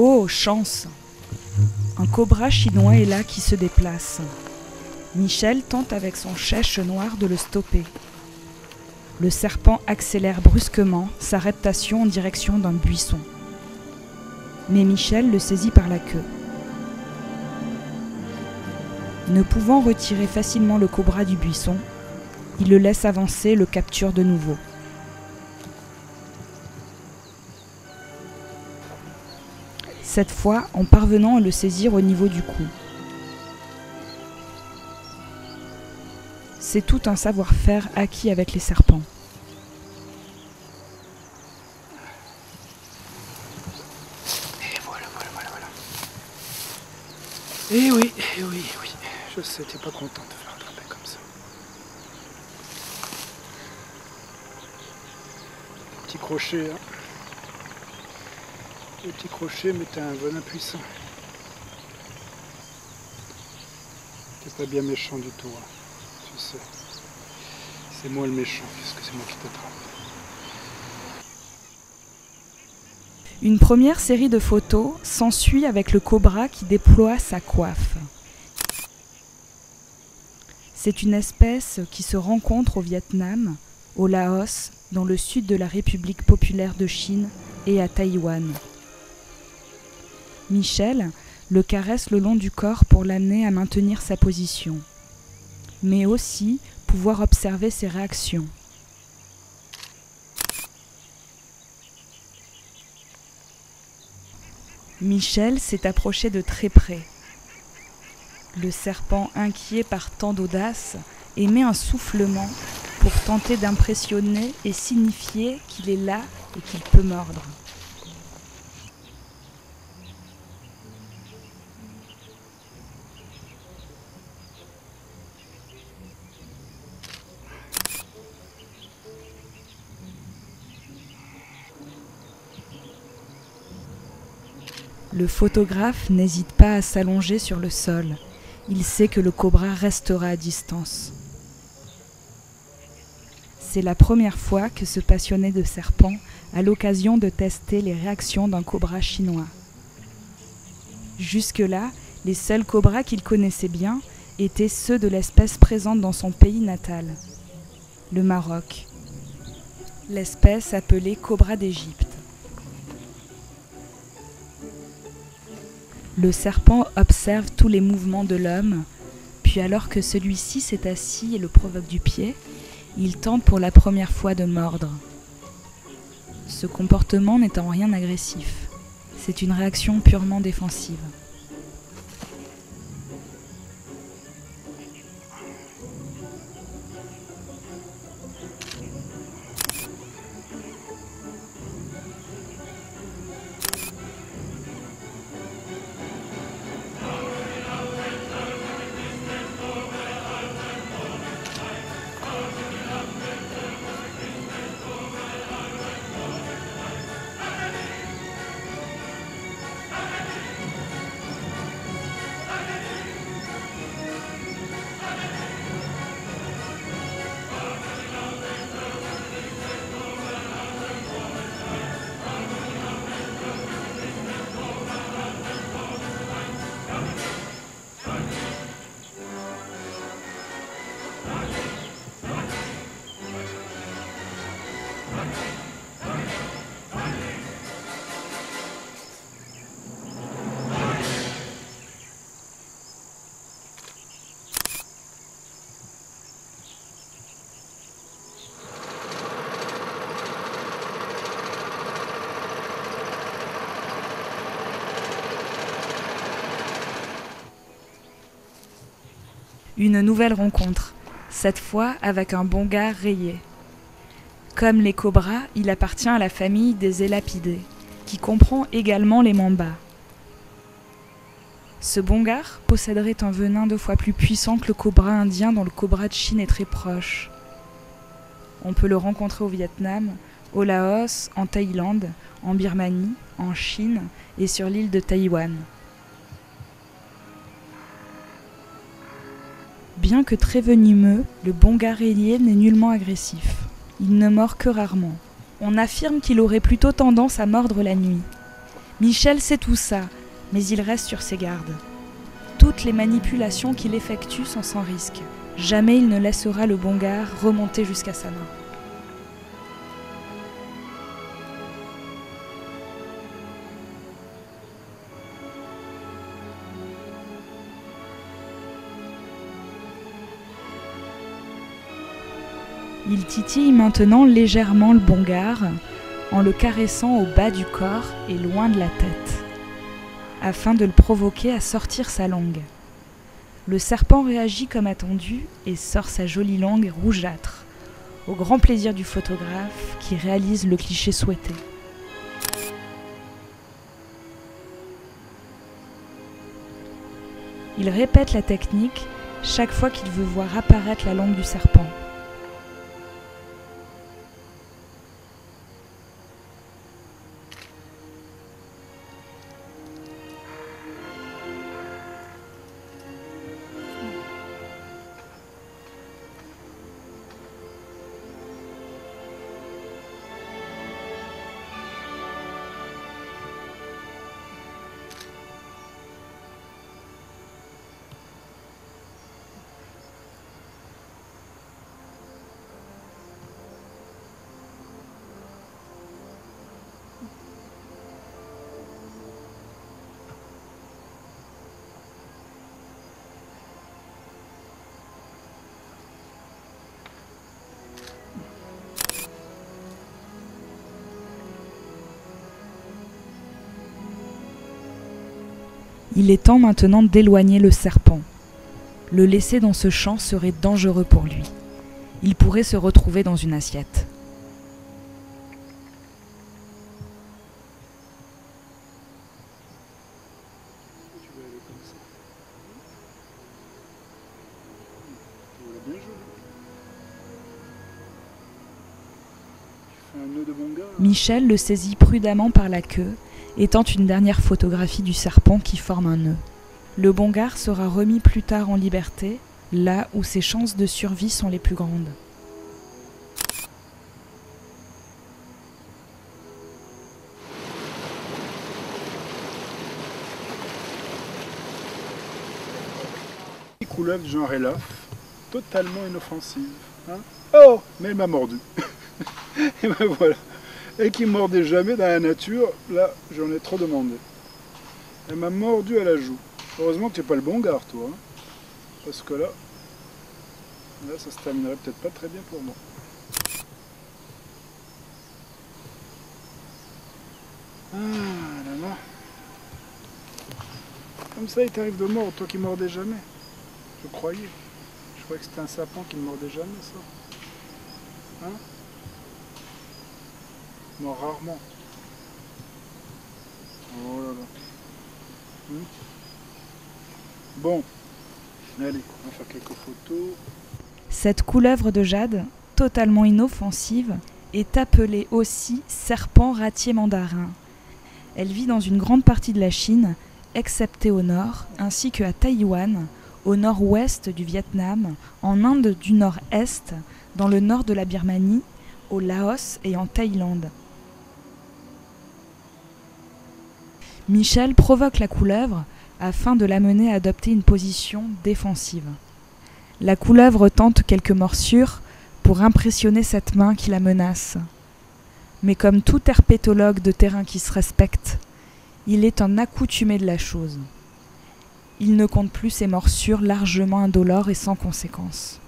Oh, chance! Un cobra chinois est là qui se déplace. Michel tente avec son chèche noir de le stopper. Le serpent accélère brusquement, sa reptation en direction d'un buisson. Mais Michel le saisit par la queue. Ne pouvant retirer facilement le cobra du buisson, il le laisse avancer et le capture de nouveau. Cette fois en parvenant à le saisir au niveau du cou. C'est tout un savoir-faire acquis avec les serpents. Et voilà. Eh oui. Je sais, t'es pas content de te faire attraper comme ça. Petit crochet, hein. Le petit crochet, mais t'as un venin puissant. T'es pas bien méchant du tout, hein. Tu sais. C'est moi le méchant, puisque c'est moi qui t'attrape. Une première série de photos s'ensuit avec le cobra qui déploie sa coiffe. C'est une espèce qui se rencontre au Vietnam, au Laos, dans le sud de la République populaire de Chine et à Taïwan. Michel le caresse le long du corps pour l'amener à maintenir sa position, mais aussi pouvoir observer ses réactions. Michel s'est approché de très près. Le serpent, inquiet par tant d'audace, émet un soufflement pour tenter d'impressionner et signifier qu'il est là et qu'il peut mordre. Le photographe n'hésite pas à s'allonger sur le sol. Il sait que le cobra restera à distance. C'est la première fois que ce passionné de serpents a l'occasion de tester les réactions d'un cobra chinois. Jusque-là, les seuls cobras qu'il connaissait bien étaient ceux de l'espèce présente dans son pays natal, le Maroc. L'espèce appelée cobra d'Égypte. Le serpent observe tous les mouvements de l'homme, puis alors que celui-ci s'est assis et le provoque du pied, il tente pour la première fois de mordre. Ce comportement n'est en rien agressif, c'est une réaction purement défensive. Une nouvelle rencontre, cette fois avec un bongar rayé. Comme les cobras, il appartient à la famille des élapidés, qui comprend également les mambas. Ce bongar posséderait un venin 2 fois plus puissant que le cobra indien dont le cobra de Chine est très proche. On peut le rencontrer au Vietnam, au Laos, en Thaïlande, en Birmanie, en Chine et sur l'île de Taïwan. Bien que très venimeux, le bongar rayé n'est nullement agressif. Il ne mord que rarement. On affirme qu'il aurait plutôt tendance à mordre la nuit. Michel sait tout ça, mais il reste sur ses gardes. Toutes les manipulations qu'il effectue sont sans risque. Jamais il ne laissera le Bongar remonter jusqu'à sa main. Il titille maintenant légèrement le Bongar, en le caressant au bas du corps et loin de la tête, afin de le provoquer à sortir sa langue. Le serpent réagit comme attendu et sort sa jolie langue rougeâtre, au grand plaisir du photographe qui réalise le cliché souhaité. Il répète la technique chaque fois qu'il veut voir apparaître la langue du serpent. Il est temps maintenant d'éloigner le serpent. Le laisser dans ce champ serait dangereux pour lui. Il pourrait se retrouver dans une assiette. Tu vas aller comme ça. Voilà, bien joli. Tu fais un nœud de Bongar. Michel le saisit prudemment par la queue et tente une dernière photographie du serpent qui forme un nœud. Le Bongar sera remis plus tard en liberté, là où ses chances de survie sont les plus grandes. Une couleuvre du genre Elaf, totalement inoffensive. Hein, oh, mais elle m'a mordu. Et ben voilà. Et qui mordait jamais dans la nature, là j'en ai trop demandé. Elle m'a mordu à la joue. Heureusement que tu n'es pas le Bongar, toi. Hein, parce que là ça se terminerait peut-être pas très bien pour moi. Ah là là. Comme ça il t'arrive de mordre, toi qui mordais jamais. Je croyais. Je croyais que c'était un sapin qui ne mordait jamais, ça. Hein? Mort rarement. Oh là là. Bon. Allez, on va faire quelques photos. Cette couleuvre de jade, totalement inoffensive, est appelée aussi serpent ratier mandarin. Elle vit dans une grande partie de la Chine, excepté au nord, ainsi qu'à Taïwan, au nord-ouest du Vietnam, en Inde du nord-est, dans le nord de la Birmanie, au Laos et en Thaïlande. Michel provoque la couleuvre afin de l'amener à adopter une position défensive. La couleuvre tente quelques morsures pour impressionner cette main qui la menace. Mais comme tout herpétologue de terrain qui se respecte, il est un accoutumé de la chose. Il ne compte plus ses morsures largement indolores et sans conséquence.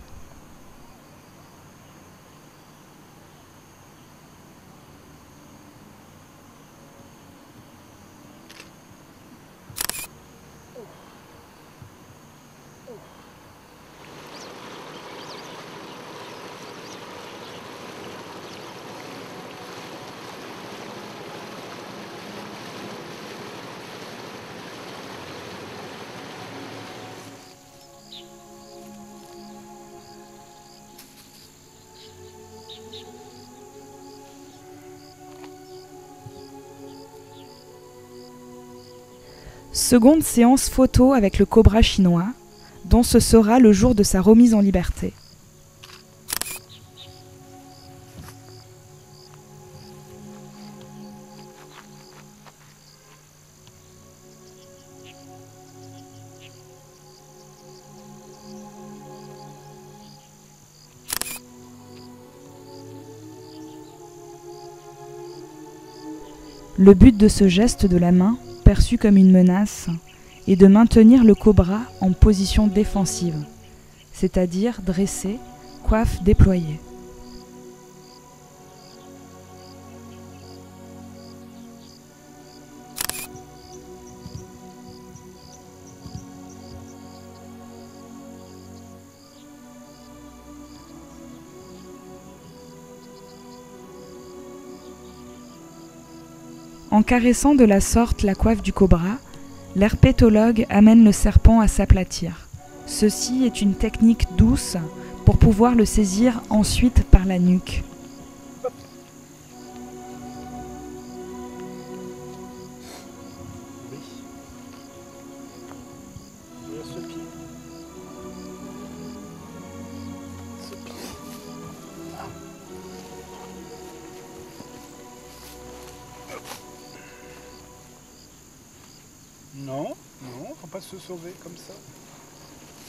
Seconde séance photo avec le cobra chinois, dont ce sera le jour de sa remise en liberté. Le but de ce geste de la main, perçu comme une menace, est de maintenir le cobra en position défensive, c'est-à-dire dressé, coiffe déployée. En caressant de la sorte la coiffe du cobra, l'herpétologue amène le serpent à s'aplatir. Ceci est une technique douce pour pouvoir le saisir ensuite par la nuque. Oui. Voilà ce pied. Ce pied. Non, non, faut pas se sauver comme ça.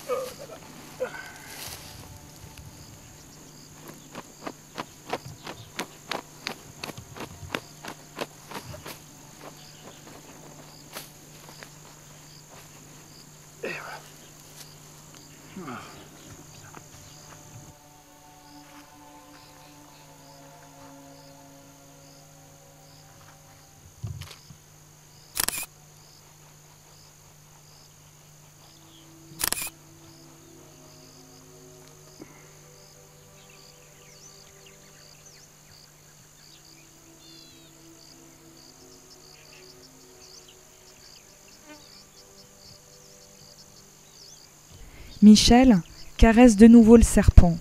Oh là là. Et voilà. Ah. Michel caresse de nouveau le serpent.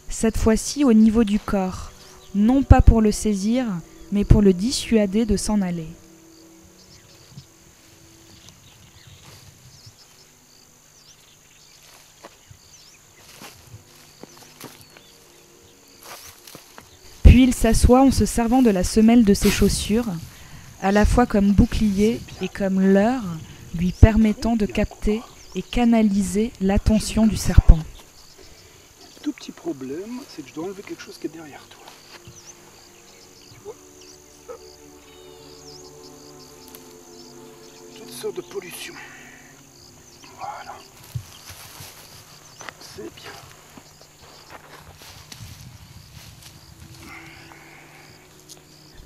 Cette fois-ci au niveau du corps, non pas pour le saisir, mais pour le dissuader de s'en aller. Puis il s'assoit en se servant de la semelle de ses chaussures, à la fois comme bouclier et comme leurre, lui permettant de capter et canaliser l'attention du serpent. Tout petit problème, c'est que je dois enlever quelque chose qui est derrière toi. Tu vois, toutes sortes de pollutions. Voilà. C'est bien.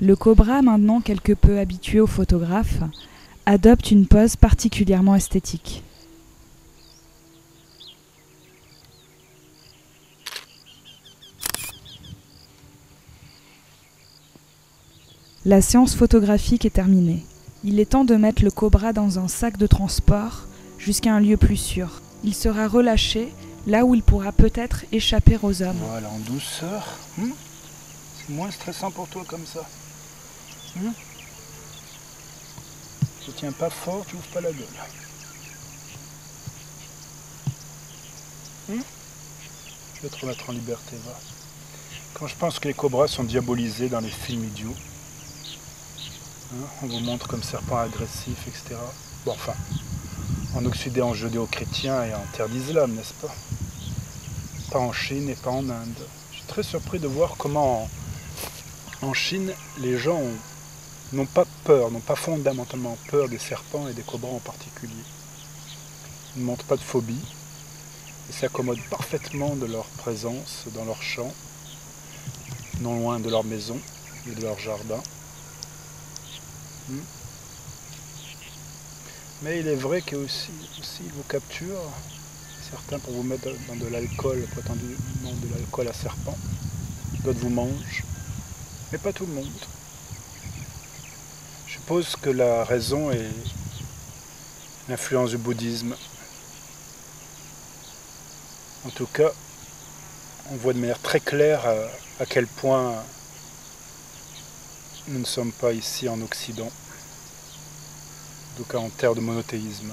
Le cobra, maintenant quelque peu habitué au photographe, adopte une pose particulièrement esthétique. La séance photographique est terminée. Il est temps de mettre le cobra dans un sac de transport jusqu'à un lieu plus sûr. Il sera relâché là où il pourra peut-être échapper aux hommes. Voilà, en douceur. C'est moins stressant pour toi comme ça. Je tiens pas fort, tu ouvres pas la gueule. Je vais te remettre en liberté, va. Quand je pense que les cobras sont diabolisés dans les films idiots, on vous montre comme serpent agressif, etc. Bon, enfin, en Occident judéo-chrétien et en terre d'islam, n'est-ce pas? Pas en Chine et pas en Inde. Je suis très surpris de voir comment en Chine, les gens n'ont pas peur, n'ont pas fondamentalement peur des serpents et des cobras en particulier. Ils ne montrent pas de phobie et s'accommodent parfaitement de leur présence dans leur champ, non loin de leur maison et de leur jardin. Mais il est vrai qu'ils vous capturent, certains pour vous mettre dans de l'alcool, prétendument de l'alcool à serpent, d'autres vous mangent, mais pas tout le monde. Je suppose que la raison est l'influence du bouddhisme. En tout cas, on voit de manière très claire à quel point nous ne sommes pas ici en Occident, en tout cas en terre de monothéisme.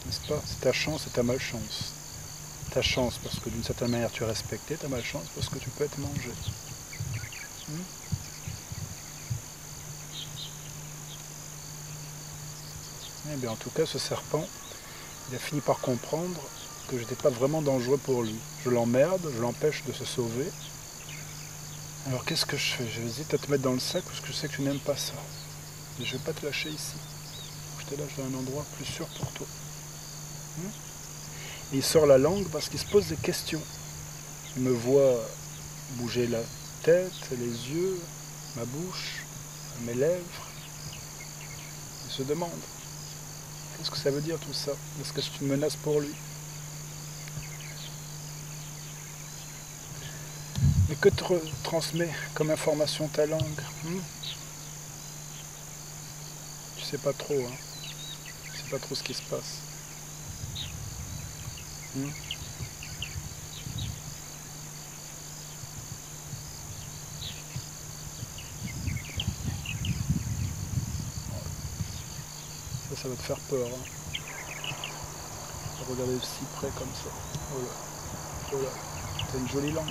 N'est-ce pas? C'est ta chance et ta malchance. Ta chance parce que d'une certaine manière tu es respecté, ta malchance parce que tu peux être mangé. Eh bien, en tout cas, ce serpent, il a fini par comprendre que je n'étais pas vraiment dangereux pour lui. Je l'emmerde, je l'empêche de se sauver. Alors qu'est-ce que je fais? J'hésite à te mettre dans le sac parce que je sais que tu n'aimes pas ça. Et je vais pas te lâcher ici. Je te lâche dans un endroit plus sûr pour toi. Et il sort la langue parce qu'il se pose des questions. Il me voit bouger la tête, les yeux, ma bouche, mes lèvres. Il se demande, qu'est-ce que ça veut dire tout ça? Est-ce que c'est une menace pour lui? Mais que te transmet comme information ta langue? Tu sais pas trop, hein? Tu sais pas trop ce qui se passe. Ça va te faire peur. Hein. Regarder si près comme ça. Voilà. Voilà. T'as une jolie langue.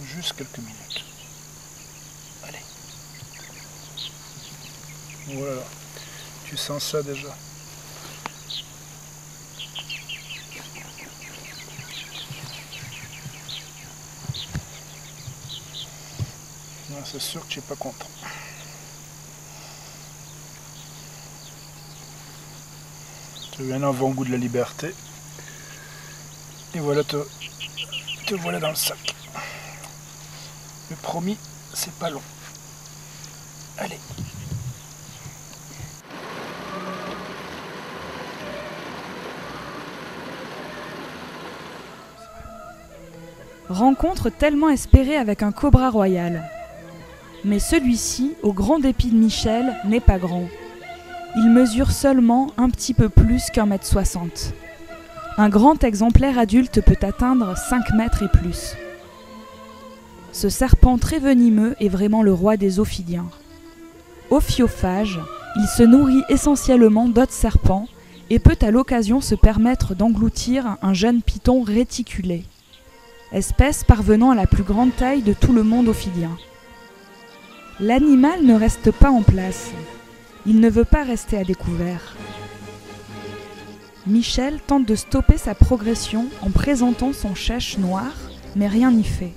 Juste quelques minutes. Allez. Voilà. Tu sens ça déjà. C'est sûr que tu n'es pas content. Tu as eu un avant-goût de la liberté. Et voilà, te voilà dans le sac. Mais promis, c'est pas long. Allez. Rencontre tellement espérée avec un cobra royal. Mais celui-ci, au grand dépit de Michel, n'est pas grand. Il mesure seulement un petit peu plus qu'1,60 m. Un grand exemplaire adulte peut atteindre 5 mètres et plus. Ce serpent très venimeux est vraiment le roi des ophidiens. Ophiophage, il se nourrit essentiellement d'autres serpents et peut à l'occasion se permettre d'engloutir un jeune python réticulé, espèce parvenant à la plus grande taille de tout le monde ophidien. L'animal ne reste pas en place. Il ne veut pas rester à découvert. Michel tente de stopper sa progression en présentant son chèche noir, mais rien n'y fait.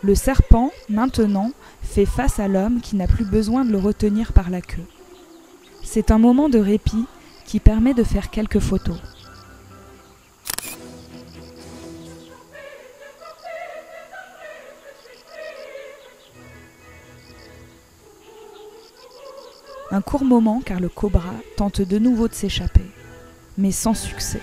Le serpent, maintenant, fait face à l'homme qui n'a plus besoin de le retenir par la queue. C'est un moment de répit qui permet de faire quelques photos. Un court moment car le cobra tente de nouveau de s'échapper, mais sans succès.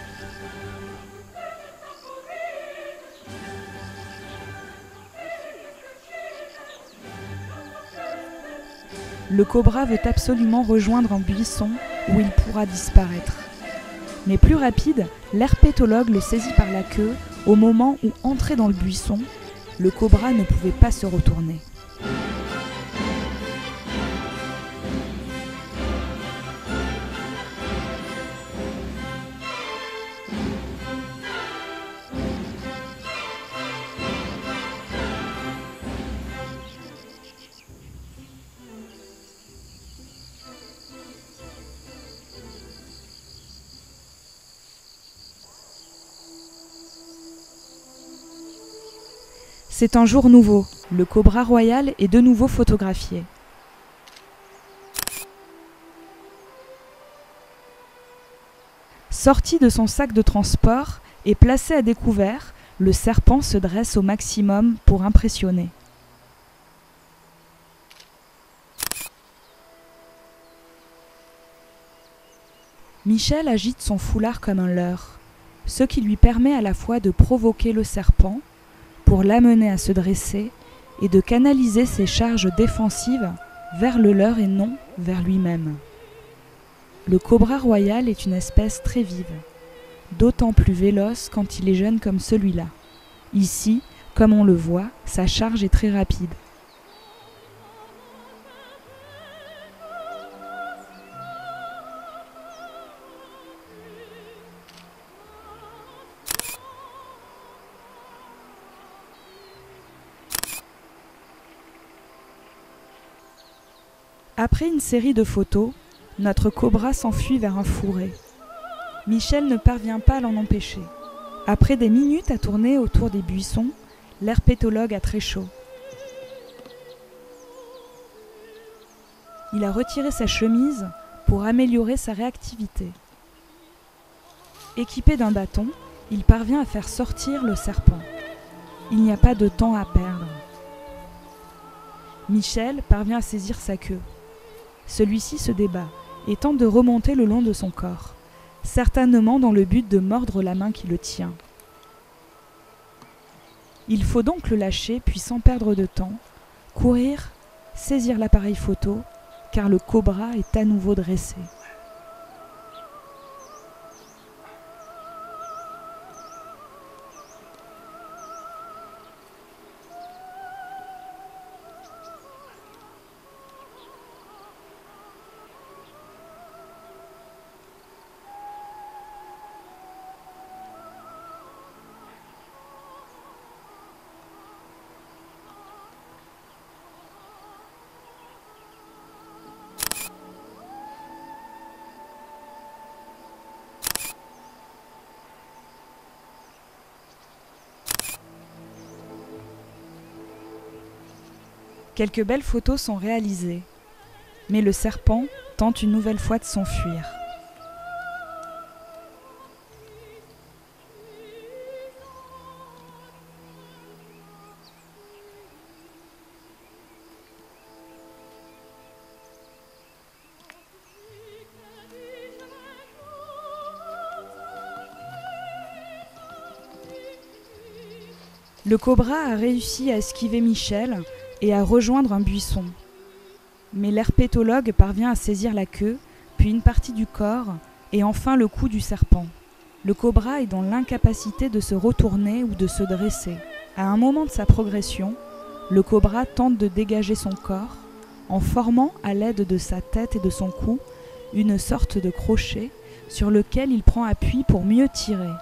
Le cobra veut absolument rejoindre un buisson où il pourra disparaître. Mais plus rapide, l'herpétologue le saisit par la queue au moment où, entré dans le buisson, le cobra ne pouvait pas se retourner. C'est un jour nouveau, le cobra royal est de nouveau photographié. Sorti de son sac de transport et placé à découvert, le serpent se dresse au maximum pour impressionner. Michel agite son foulard comme un leurre, ce qui lui permet à la fois de provoquer le serpent, pour l'amener à se dresser et de canaliser ses charges défensives vers le leurre et non vers lui-même. Le cobra royal est une espèce très vive, d'autant plus véloce quand il est jeune comme celui-là. Ici, comme on le voit, sa charge est très rapide. Après une série de photos, Notre cobra s'enfuit vers un fourré. Michel ne parvient pas à l'en empêcher. Après des minutes à tourner autour des buissons, l'herpétologue a très chaud. Il a retiré sa chemise pour améliorer sa réactivité. Équipé d'un bâton, il parvient à faire sortir le serpent. Il n'y a pas de temps à perdre. Michel parvient à saisir sa queue. Celui-ci se débat et tente de remonter le long de son corps, certainement dans le but de mordre la main qui le tient. Il faut donc le lâcher, puis sans perdre de temps, courir, saisir l'appareil photo, car le cobra est à nouveau dressé. Quelques belles photos sont réalisées, mais le serpent tente une nouvelle fois de s'enfuir. Le cobra a réussi à esquiver Michel et à rejoindre un buisson. Mais l'herpétologue parvient à saisir la queue, puis une partie du corps, et enfin le cou du serpent. Le cobra est dans l'incapacité de se retourner ou de se dresser. À un moment de sa progression, le cobra tente de dégager son corps, en formant à l'aide de sa tête et de son cou une sorte de crochet sur lequel il prend appui pour mieux tirer.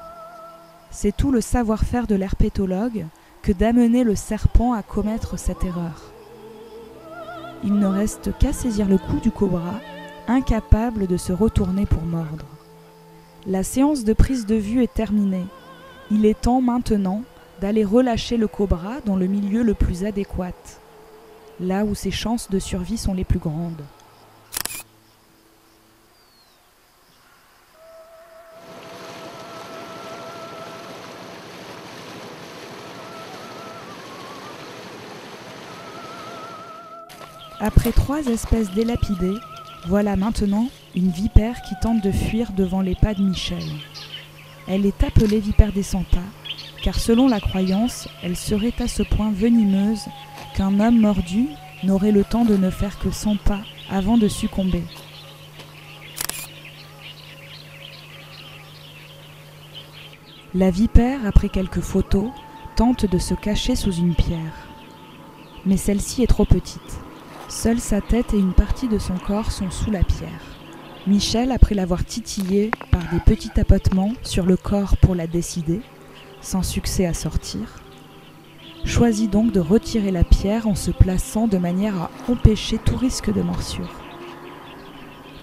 C'est tout le savoir-faire de l'herpétologue que d'amener le serpent à commettre cette erreur. Il ne reste qu'à saisir le cou du cobra, incapable de se retourner pour mordre. La séance de prise de vue est terminée. Il est temps maintenant d'aller relâcher le cobra dans le milieu le plus adéquat, là où ses chances de survie sont les plus grandes. Après 3 espèces délapidées, voilà maintenant une vipère qui tente de fuir devant les pas de Michel. Elle est appelée vipère des 100 pas, car selon la croyance, elle serait à ce point venimeuse qu'un homme mordu n'aurait le temps de ne faire que 100 pas avant de succomber. La vipère, après quelques photos, tente de se cacher sous une pierre. Mais celle-ci est trop petite. Seule sa tête et une partie de son corps sont sous la pierre. Michel, après l'avoir titillée par des petits tapotements sur le corps pour la décider, sans succès à sortir, choisit donc de retirer la pierre en se plaçant de manière à empêcher tout risque de morsure.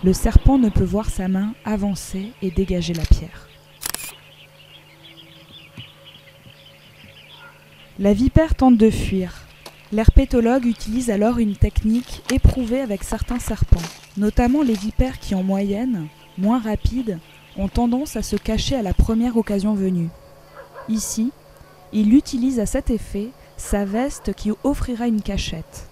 Le serpent ne peut voir sa main avancer et dégager la pierre. La vipère tente de fuir. L'herpétologue utilise alors une technique éprouvée avec certains serpents, notamment les vipères qui en moyenne, moins rapides, ont tendance à se cacher à la première occasion venue. Ici, il utilise à cet effet sa veste qui offrira une cachette.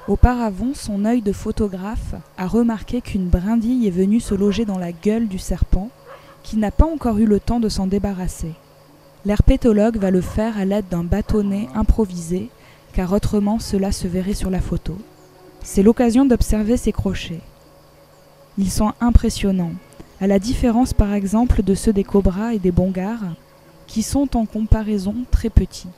Auparavant, son œil de photographe a remarqué qu'une brindille est venue se loger dans la gueule du serpent, qui n'a pas encore eu le temps de s'en débarrasser. L'herpétologue va le faire à l'aide d'un bâtonnet improvisé, car autrement cela se verrait sur la photo. C'est l'occasion d'observer ces crochets. Ils sont impressionnants, à la différence par exemple de ceux des cobras et des bongars, qui sont en comparaison très petits.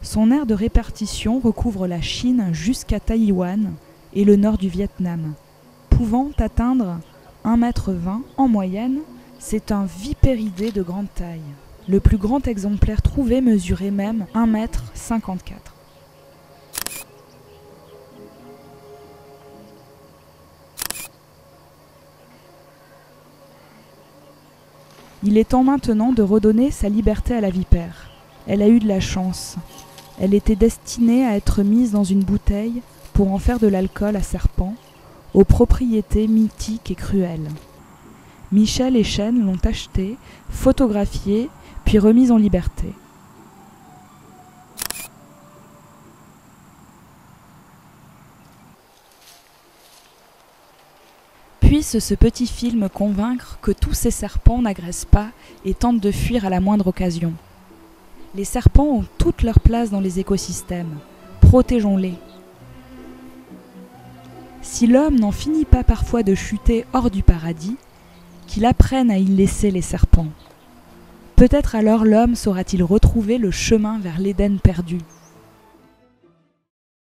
Son aire de répartition recouvre la Chine jusqu'à Taïwan et le nord du Vietnam, pouvant atteindre 1,20 m en moyenne C'est un vipéridé de grande taille. Le plus grand exemplaire trouvé mesurait même 1,54 m. Il est temps maintenant de redonner sa liberté à la vipère. Elle a eu de la chance. Elle était destinée à être mise dans une bouteille pour en faire de l'alcool à serpent, aux propriétés mythiques et cruelles. Michel et Chêne l'ont achetée, photographiée, puis remise en liberté. Puisse ce petit film convaincre que tous ces serpents n'agressent pas et tentent de fuir à la moindre occasion. Les serpents ont toute leur place dans les écosystèmes. Protégeons-les. Si l'homme n'en finit pas parfois de chuter hors du paradis, qu'il apprenne à y laisser les serpents. Peut-être alors l'homme saura-t-il retrouver le chemin vers l'Éden perdu.